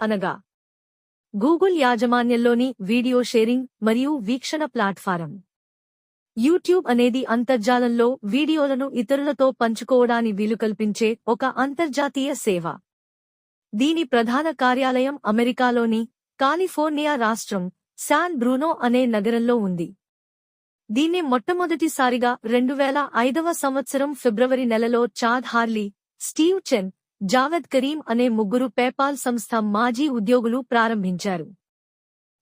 అనగా గూగుల్ యాజమాన్యంలోని video sharing మరియు వీక్షణ ప్లాట్ఫారం. యూట్యూబ్ అనేది అంతర్జాలంలో వీడియోలను ఇతరులతో పంచుకోవడాని వీలు కల్పించే ఒక అంతర్జాతీయ సేవ. దీని ప్రధాన కార్యాలయం అమెరికాలోని కాలిఫోర్నియా రాష్ట్రం శాన్ బ్రూనో అనే నగరంలో ఉంది. దీన్ని మొట్టమొదటిసారిగా 2005వ సంవత్సరం ఫిబ్రవరి నెలలో చాద్ హార్లీ, స్టీవ్ చెన్, జావేద్ కరీం అనే ముగ్గురు పేపాల్ సంస్థ మాజీ ఉద్యోగులు ప్రారంభించారు.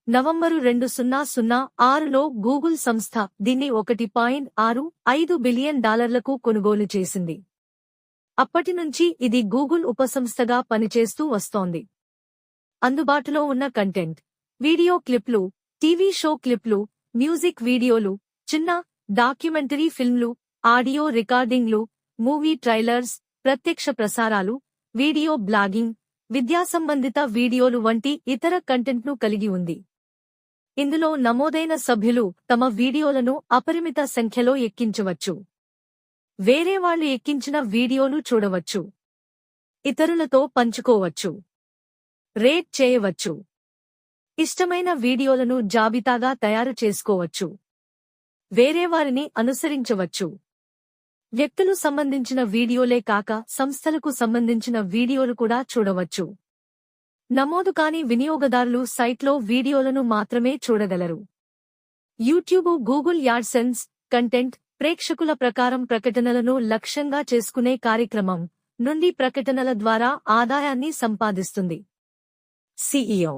నవంబరు 2006లో గూగుల్ సంస్థ దీన్ని $1.65 బిలియన్ కొనుగోలు చేసింది. అప్పటినుంచి ఇది గూగుల్ ఉపసంస్థగా పనిచేస్తూ వస్తోంది. అందుబాటులో ఉన్న కంటెంట్, వీడియో క్లిప్లు, టీవీ షో క్లిప్లు, మ్యూజిక్ వీడియోలు, చిన్న డాక్యుమెంటరీ ఫిల్మ్లు, ఆడియో రికార్డింగ్లు, మూవీ ట్రైలర్స్, ప్రత్యక్ష ప్రసారాలు, వీడియో బ్లాగింగ్, విద్యాసంబంధిత వీడియోలు వంటి ఇతర కంటెంట్ను కలిగి ఉంది. ఇందులో నమోదైన సభ్యులు తమ వీడియోలను అపరిమిత సంఖ్యలో ఎక్కించవచ్చు. వేరేవాళ్లు ఎక్కించిన వీడియోలు చూడవచ్చు, ఇతరులతో పంచుకోవచ్చు, రేట్ చేయవచ్చు, ఇష్టమైన వీడియోలను జాబితాగా తయారు చేసుకోవచ్చు, వేరేవారిని అనుసరించవచ్చు. వ్యక్తులు సంబంధించిన వీడియోలే కాక సంస్థలకు సంబంధించిన వీడియోలు కూడా చూడవచ్చు. నమోదు కాని వినియోగదారులు సైట్లో వీడియోలను మాత్రమే చూడగలరు. యూట్యూబ్ గూగుల్ యాడ్సెన్స్ కంటెంట్ ప్రేక్షకుల ప్రకారం ప్రకటనలను లక్ష్యంగా చేసుకునే కార్యక్రమం నుండి ప్రకటనల ద్వారా ఆదాయాన్ని సంపాదిస్తుంది. CEO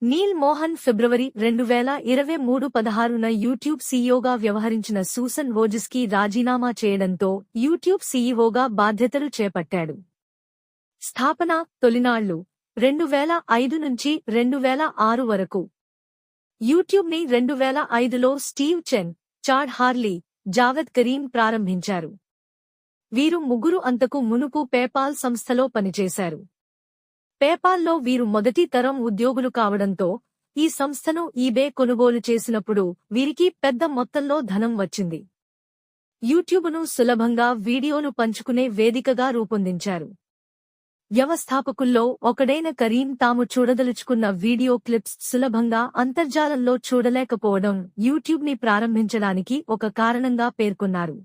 నీల్ మోహన్ ఫిబ్రవరి 2023 16న యూట్యూబ్ సీఈఓగా వ్యవహరించిన సూసన్ వోజిస్కీ రాజీనామా చేయడంతో యూట్యూబ్ సీఈఓగా బాధ్యతలు చేపట్టాడు. స్థాపన తొలినాళ్లు 2005 నుంచి 2006 వరకు. యూట్యూబ్ని 2005లో స్టీవ్ చెన్, చాడ్ హార్లీ, జావేద్ కరీం ప్రారంభించారు. వీరు ముగ్గురు అంతకు మునుపు పేపాల్ సంస్థలో పనిచేశారు. పేపాల్లో వీరు మొదటి తరం ఉద్యోగులు కావడంతో ఈ సంస్థను ఈబే కొనుగోలు చేసినప్పుడు వీరికి పెద్ద మొత్తంలో ధనం వచ్చింది. యూట్యూబ్ను సులభంగా వీడియోలు పంచుకునే వేదికగా రూపొందించారు. వ్యవస్థాపకుల్లో ఒకడైన కరీం తాము చూడదలుచుకున్న వీడియో క్లిప్స్ సులభంగా అంతర్జాలంలో చూడలేకపోవడం యూట్యూబ్ని ప్రారంభించడానికి ఒక కారణంగా పేర్కొన్నారు.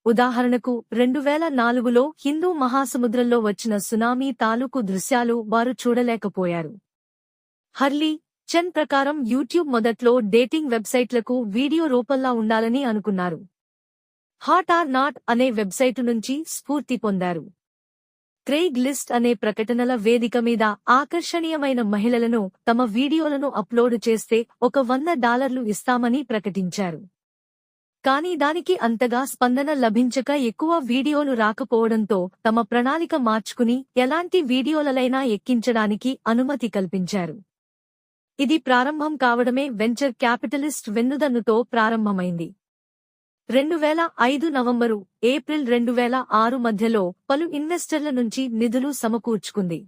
ఉదాహరణకు 2004లో హిందూ మహాసముద్రంలో వచ్చిన సునామీ తాలూకు దృశ్యాలు వారు చూడలేకపోయారు. హర్లీ, చెన్ ప్రకారం యూట్యూబ్ మొదట్లో డేటింగ్ వెబ్సైట్లకు వీడియో రూపంలా ఉండాలని అనుకున్నారు. హాట్ ఆర్ నాట్ అనే వెబ్సైటు నుంచి స్ఫూర్తి పొందారు. క్రెయిగ్ లిస్ట్ అనే ప్రకటనల వేదిక మీద ఆకర్షణీయమైన మహిళలను తమ వీడియోలను అప్లోడ్ చేస్తే $100 ఇస్తామని ప్రకటించారు. కానీ దానికి అంతగా స్పందన లభించక ఎక్కువ వీడియోలు రాకపోవడంతో తమ ప్రణాళిక మార్చుకుని ఎలాంటి వీడియోలైనా ఎక్కించడానికి అనుమతి కల్పించారు. ఇది ప్రారంభం కావడమే వెంచర్ క్యాపిటలిస్ట్ వెన్నుదన్నుతో ప్రారంభమైంది. 2005 నవంబరు, ఏప్రిల్ 2006 మధ్యలో పలు ఇన్వెస్టర్ల నుంచి నిధులు సమకూర్చుకుంది.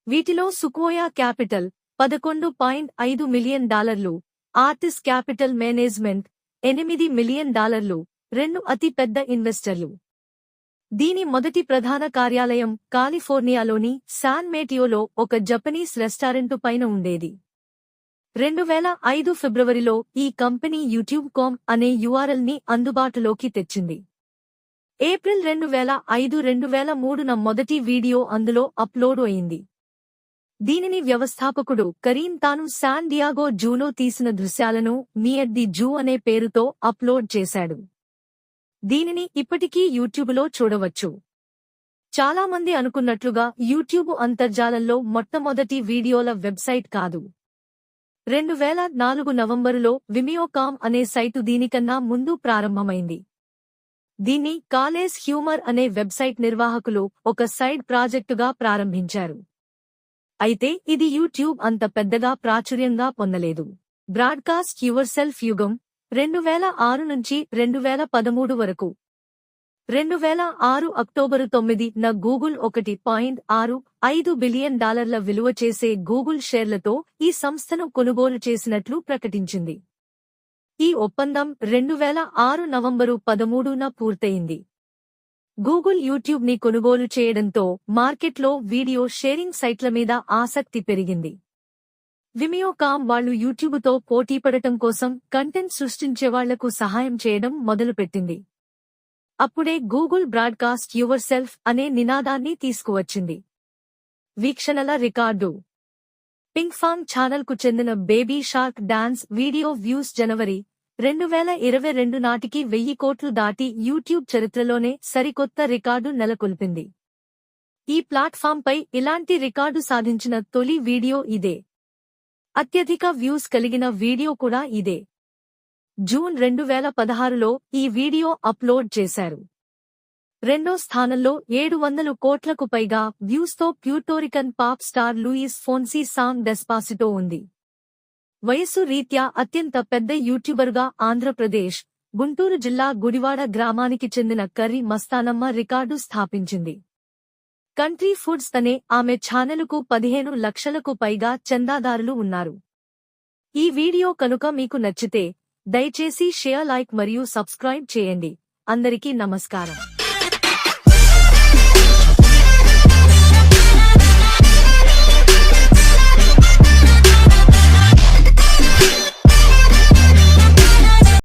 వీటిలో సుకోయా capital $11.5 million, ఆర్టిస్ capital management $8 million, రెండు అతి పెద్ద ఇన్వెస్టర్లు. దీని మొదటి ప్రధాన కార్యాలయం కాలిఫోర్నియాలోని శాన్ మేటియోలో ఒక జపనీస్ రెస్టారెంటు పైన ఉండేది. 2005 ఫిబ్రవరిలో ఈ కంపెనీ యూట్యూబ్.com అనే URLని అందుబాటులోకి తెచ్చింది. ఏప్రిల్ 2005-2003న మొదటి వీడియో అందులో అప్లోడ్ అయింది. దీనిని వ్యవస్థాపకుడు కరీం తాను శాన్ డియాగో జూలో తీసిన దృశ్యాలను మీ ఎట్ ది జూ అనే పేరుతో అప్లోడ్ చేశాడు. దీనిని ఇప్పటికీ యూట్యూబ్లో చూడవచ్చు. చాలామంది అనుకున్నట్లుగా యూట్యూబ్ అంతర్జాలంలో మొట్టమొదటి వీడియోల వెబ్సైట్ కాదు. 2004 నవంబరులో విమియో.com అనే సైటు దీనికన్నా ముందు ప్రారంభమైంది. దీన్ని కాలేజ్ హ్యూమర్ అనే వెబ్సైట్ నిర్వాహకులు ఒక సైడ్ ప్రాజెక్టుగా ప్రారంభించారు. అయితే ఇది యూట్యూబ్ అంత పెద్దగా ప్రాచుర్యంగా పొందలేదు. బ్రాడ్కాస్ట్ యువర్సెల్ఫ్ యుగం 2006 నుంచి 2013 వరకు. 2006 అక్టోబరు 9న గూగుల్ $1.65 బిలియన్ విలువ చేసే గూగుల్ షేర్లతో ఈ సంస్థను కొనుగోలు చేసినట్లు ప్రకటించింది. ఈ ఒప్పందం 2006 నవంబరు 13న పూర్తయింది. గూగుల్ యూట్యూబ్ ని కొనుగోలు చేయడంతో మార్కెట్లో వీడియో షేరింగ్ సైట్ల మీద ఆసక్తి పెరిగింది. విమియోకామ్ వాళ్లు యూట్యూబ్తో పోటీపడటం కోసం కంటెంట్ సృష్టించేవాళ్లకు సహాయం చేయడం మొదలుపెట్టింది. అప్పుడే గూగుల్ బ్రాడ్కాస్ట్ యువర్ సెల్ఫ్ అనే నినాదాన్ని తీసుకువచ్చింది. వీక్షణల రికార్డు. పింగ్ఫాంగ్ ఛానల్కు చెందిన baby shark dance video views జనవరి 2022 నాటికి 1000 కోట్లు దాటి యూట్యూబ్ చరిత్రలోనే సరికొత్త రికార్డు నెలకొల్పింది. ఈ ప్లాట్ఫాంపై ఇలాంటి రికార్డు సాధించిన తొలి వీడియో ఇదే. అత్యధిక వ్యూస్ కలిగిన వీడియో కూడా ఇదే. జూన్ 2016లో ఈ వీడియో అప్లోడ్ చేశారు. రెండో స్థానంలో 700 కోట్లకు పైగా వ్యూస్తో Puerto Rican pop star Louis ఫోన్సీ song డెస్పాసిటో ఉంది. వయస్సు రీత్యా అత్యంత పెద్ద యూట్యూబర్గా ఆంధ్రప్రదేశ్, గుంటూరు జిల్లా గుడివాడ గ్రామానికి చెందిన కర్రీ మస్తానమ్మ రికార్డు స్థాపించింది. కంట్రీ ఫుడ్స్ అనే ఆమె ఛానలుకు 15 లక్షలకు పైగా చందాదారులు ఉన్నారు. ఈ వీడియో కనుక మీకు నచ్చితే దయచేసి షేర్, లైక్ మరియు సబ్స్క్రైబ్ చేయండి. అందరికీ నమస్కారం.